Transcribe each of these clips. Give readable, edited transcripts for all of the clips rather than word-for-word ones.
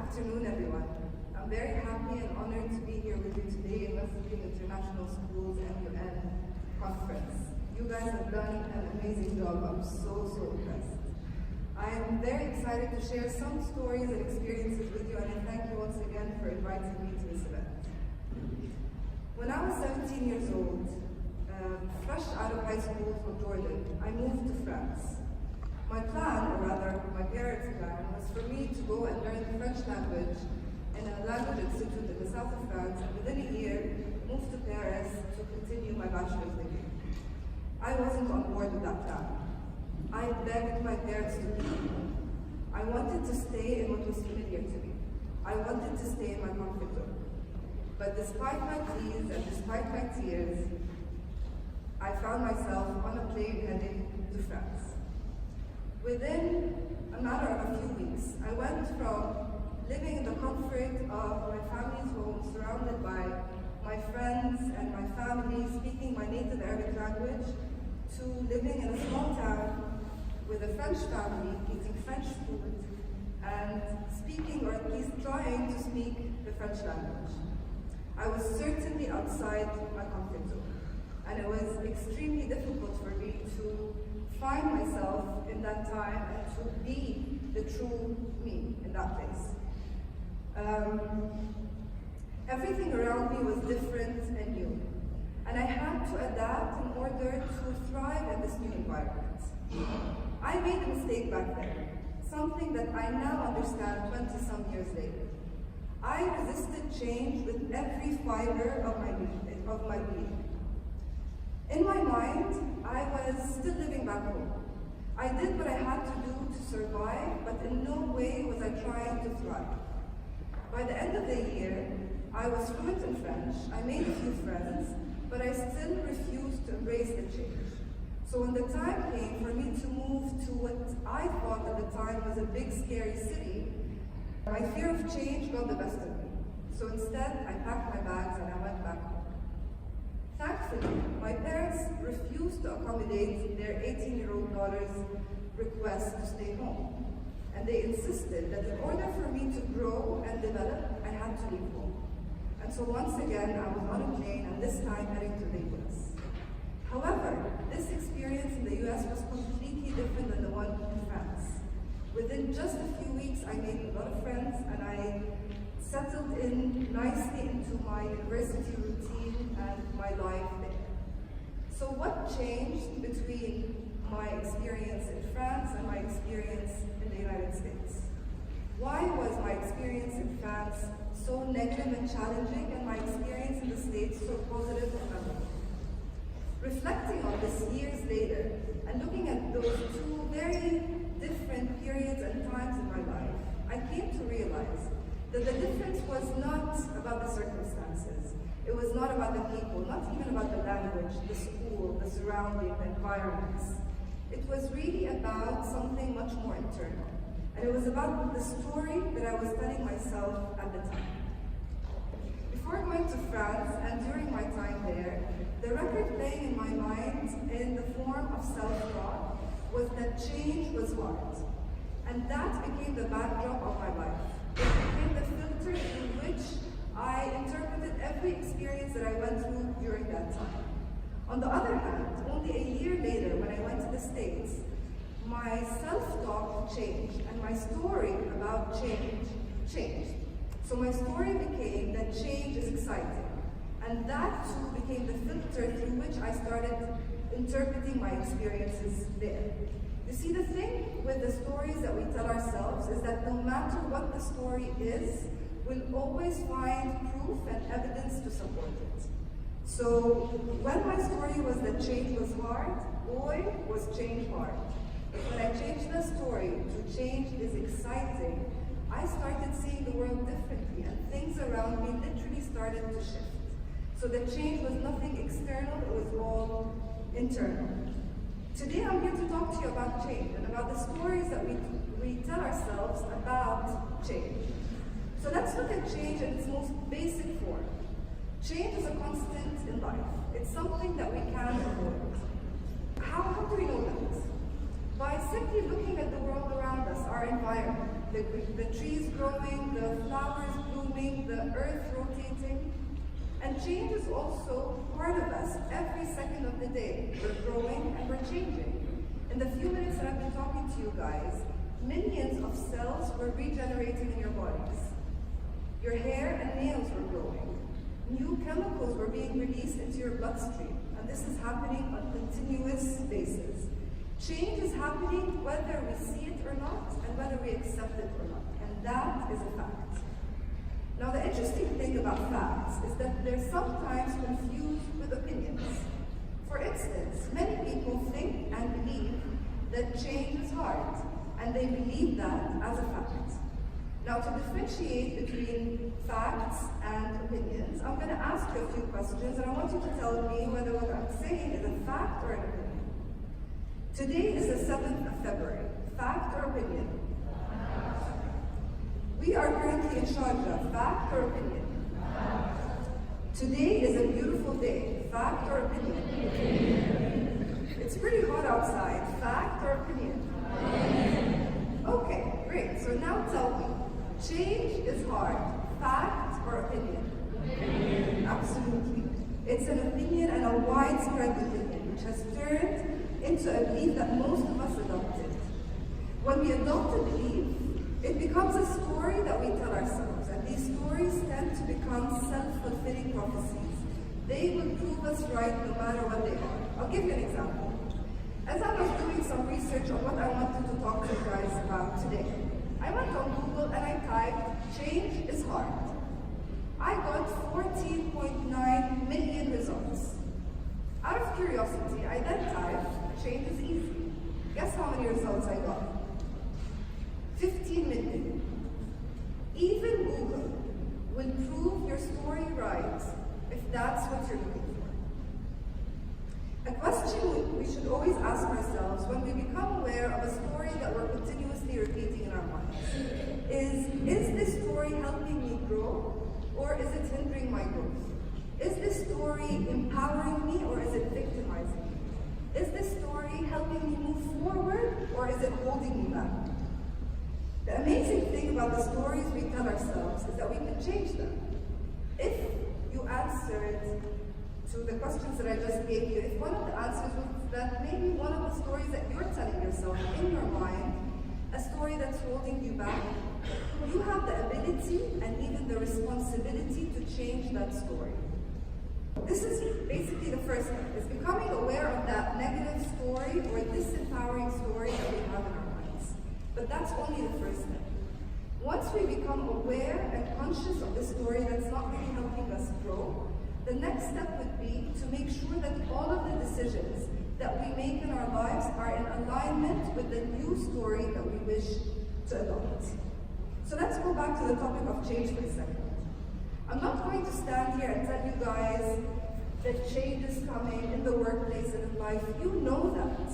afternoon, everyone. I'm very happy and honored to be here with you today in Wesleyan International School's MUN conference. You guys have done an amazing job. I'm so impressed. I'm very excited to share some stories and experiences with you, and I thank you once again for inviting me to this event. When I was 17 years old, fresh out of high school from Jordan, I moved to France. My plan, or rather my parents' plan, was for me to go and learn the French language in a language institute in the south of France, and within a year, move to Paris to continue my bachelor's degree. I wasn't on board with that plan. I begged my parents to leave me. I wanted to stay in what was familiar to me. I wanted to stay in my comfort zone. But despite my pleas and despite my tears, I found myself on a plane heading to France. Within a matter of a few weeks, I went from living in the comfort of my family's home, surrounded by my friends and my family, speaking my native Arabic language, to living in a small town with a French family, eating French food, and speaking, or at least trying to speak, the French language. I was certainly outside my comfort zone, and it was extremely difficult for me to find myself in that time and to be the true me in that place. Everything around me was different and new, and I had to adapt in order to thrive in this new environment. I made a mistake back then, something that I now understand 20-some years later. I resisted change with every fiber of my being. In my mind, I was still living back home. I did what I had to do to survive, but in no way was I trying to thrive. By the end of the year, I was fluent in French, I made a few friends, but I still refused to embrace the change. So when the time came for me to move to what I thought at the time was a big, scary city, my fear of change got the best of me. So instead, I packed my bags and I went back home. Thankfully, my parents refused to accommodate their 18-year-old daughter's request to stay home. And they insisted that in order for me to grow and develop, I had to leave home. And so once again, I was on a plane, and this time heading to the US. However, this experience in the US was completely different than the one in France. Within just a few weeks, I made a lot of friends, and I settled in nicely into my university routine and my life there. So what changed between my experience in France and my experience in the United States? Why was my experience in France so negative and challenging, and my experience in the States so positive and memorable? Reflecting on this years later, and looking at those two very different periods and times in my life, I came to realize that the difference was not about the circumstances. It was not about the people, not even about the language, the school, the surrounding, the environments. It was really about something much more internal. And it was about the story that I was telling myself at the time. Before going to France and during my time there, the record playing in my mind in the form of self-talk was that change was hard. And that became the backdrop of my life. It became the filter through which I interpreted every experience that I went through during that time. On the other hand, only a year later, when I went to the States, my self-talk changed, and my story about change changed. So my story became that change is exciting. And that too became the filter through which I started interpreting my experiences there. You see, the thing with the stories that we tell ourselves is that no matter what the story is, we'll always find proof and evidence to support it. So when my story was that change was hard, boy, was change hard. But when I changed the story to change is exciting, I started seeing the world differently, and things around me literally started to shift. So the change was nothing external, it was all internal. Today I'm here to talk to you about change and about the stories that we tell ourselves about change. So let's look at change in its most basic form. Change is a constant in life. It's something that we can't avoid. How do we know that? By simply looking at the world around us, our environment. the trees growing, the flowers blooming, the earth rotating. And change is also part of us every second of the day. We're growing and we're changing. In the few minutes that I've been talking to you guys, millions of cells were regenerating in your bodies. Your hair and nails were growing. New chemicals were being released into your bloodstream, and this is happening on a continuous basis. Change is happening whether we see it or not, and whether we accept it or not, and that is a fact. Now, the interesting thing about facts is that they're sometimes confused with opinions. For instance, many people think and believe that change is hard, and they believe that as a fact. Now, to differentiate between facts and opinions, I'm going to ask you a few questions, and I want you to tell me whether what I'm saying is a fact or an opinion. Today is the 7th of February. Fact or opinion? We are currently in Sharjah. Fact or opinion? Today is a beautiful day. Fact or opinion? It's pretty hot outside. Fact or opinion? Okay, great. So now tell me, change is hard. Fact or opinion? Absolutely. It's an opinion, and a widespread opinion, which has turned into a belief that most of us adopted. When we adopt a belief, it becomes a story that we tell ourselves, and these stories tend to become self-fulfilling prophecies. They will prove us right no matter what they are. I'll give you an example. As I was doing some research on what I wanted to talk to you guys about today, I went on Google and I typed, change is hard. I got 14.9 million results. Out of curiosity, I then typed, change is easy. Guess how many results I got? 15 million. Even Google will prove your story right if that's what you're looking for. A question we should always ask ourselves when we become aware of a story that we're continuously repeating in our minds is this story helping me grow, or is it hindering my growth? Is this story empowering me, or is it victimizing me? Is this story helping me move forward, or is it holding me back? The amazing thing about the stories we tell ourselves is that we can change them. If you answered to the questions that I just gave you, if one of the answers was that maybe one of the stories that you're telling yourself in your mind, a story that's holding you back, you have the ability and even the responsibility to change that story. This is basically the first step, is becoming aware of that negative story or disempowering story that we have in our minds. But that's only the first step. Once we become aware and conscious of the story that's not really helping us grow, the next step would be to make sure that all of the decisions that we make in our lives are in alignment with the new story that we wish to adopt. So let's go back to the topic of change for a second. I'm not going to stand here and tell you guys that change is coming in the workplace and in life. You know that.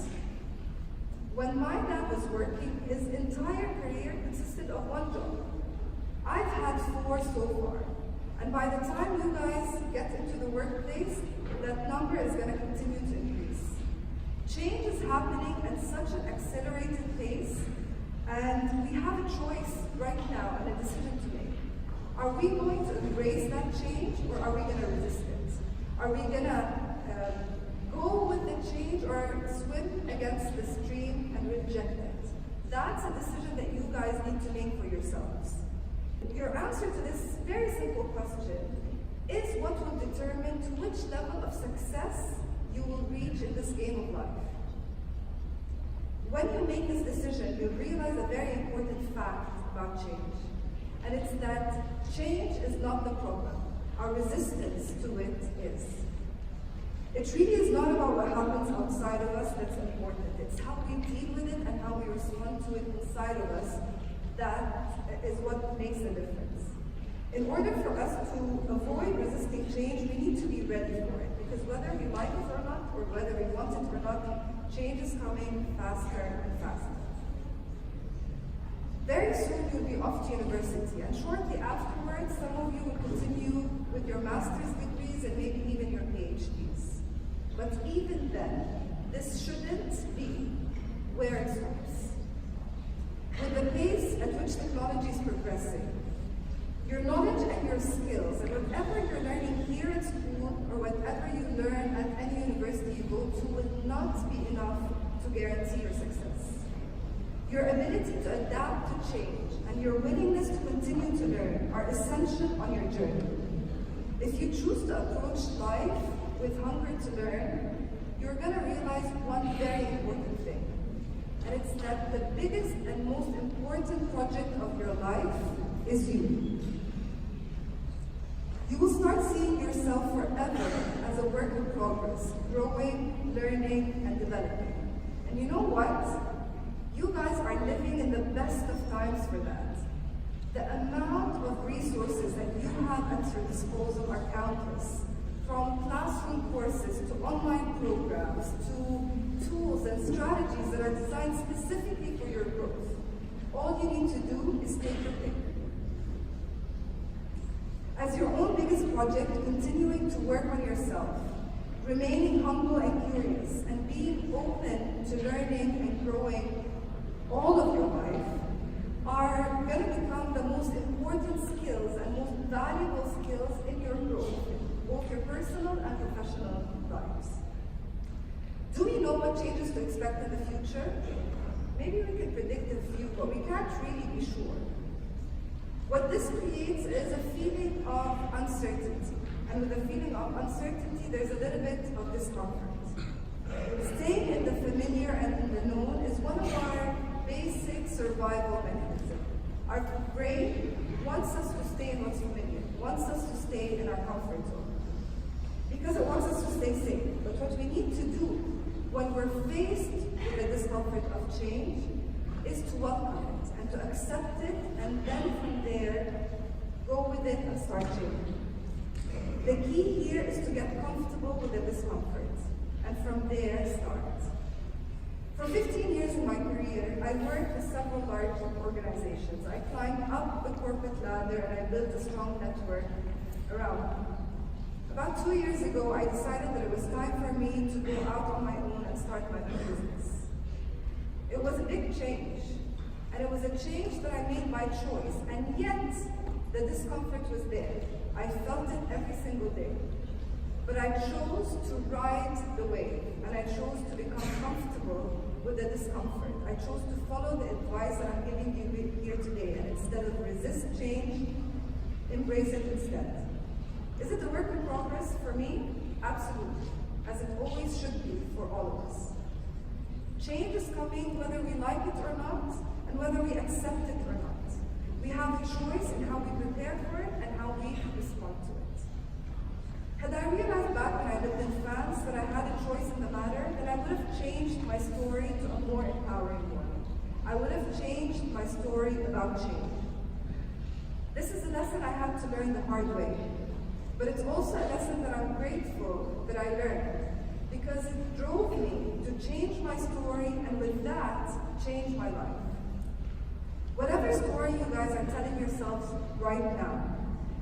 When my dad was working, his entire career consisted of one job. I've had 4 so far. And by the time you guys get into the workplace, that number is going to continue to increase. Change is happening at such an accelerated pace, and we have a choice right now and a decision to make. Are we going to embrace that change, or are we going to resist it? Are we going to go with the change or swim against the stream and reject it? That's a decision that you guys need to make for yourselves. Your answer to this very simple question is what will determine to which level of success you will reach in this game of life. When you make this decision, you'll realize a very important fact about change. And it's that change is not the problem. Our resistance to it is. It really is not about what happens outside of us that's important. It's how we deal with it and how we respond to it inside of us that is what makes a difference. In order for us to avoid resisting change, we need to be ready for it. Because whether we like it or not, or whether we want it or not, change is coming faster and faster. Very soon you'll be off to university, and shortly afterwards, some of you will continue with your master's degrees and maybe even your PhDs. But even then, this shouldn't be where it stops. With the pace at which technology is progressing, your knowledge and your skills, and whatever you're learning here at school or whatever you learn at any university you go to, will not be enough to guarantee your success. Your ability to adapt to change and your willingness to continue to learn are essential on your journey. If you choose to approach life with hunger to learn, you're going to realize one very important thing. And it's that the biggest and most important project of your life is you. You will start seeing yourself forever as a work in progress, growing, learning, and developing. And you know what? You guys are living in the best of times for that. The amount of resources that you have at your disposal are countless. From classroom courses to online programs to tools and strategies that are designed specifically for your growth. All you need to do is take your pick. As your own biggest project, continuing to work on yourself, remaining humble and curious, and being open to learning and growing all of your life are going to become the most important skills and most valuable skills in your growth, both your personal and professional lives. Do we know what changes to expect in the future? Maybe we can predict a few, but we can't really be sure. What this creates is a feeling of uncertainty. And with a feeling of uncertainty, there's a little bit of discomfort. Staying in the familiar and in the known is one of our basic survival mechanisms. Our brain wants us to stay in what's familiar, wants us to stay in our comfort zone, because it wants us to stay safe. But what we need to do when we're faced with the discomfort of change is to welcome it and to accept it, and then from there, go with it and start changing. The key here is to get comfortable with the discomfort, and from there, start. For 15 years in my career, I worked with several large organizations. I climbed up the corporate ladder and I built a strong network around me. About 2 years ago, I decided that it was time for me to go out on my own and start my own business. It was a big change, and it was a change that I made by choice, and yet the discomfort was there. I felt it every single day. But I chose to ride the wave, and I chose to become comfortable with the discomfort. I chose to follow the advice that I'm giving you here today, and instead of resist change, embrace it instead. Is it a work in progress for me? Absolutely, as it always should be for all of us. Change is coming whether we like it or not, and whether we accept it or not. We have a choice in how we prepare for it and how we respond to it. Had I realized back when I lived in France that I had a choice in the matter, then I would have changed my story to a more empowering one. I would have changed my story about change. This is a lesson I had to learn the hard way, but it's also a lesson that I'm grateful that I learned, because it drove me to change my story, and with that, change my life. Whatever story you guys are telling yourselves right now,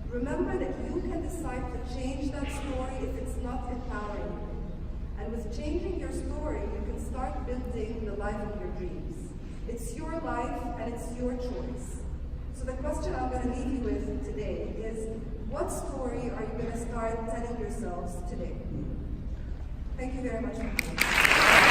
remember that you can decide to change that story if it's not empowering you. And with changing your story, you can start building the life of your dreams. It's your life and it's your choice. So the question I'm going to leave you with today is, what story are you going to start telling yourselves today? Thank you very much for coming.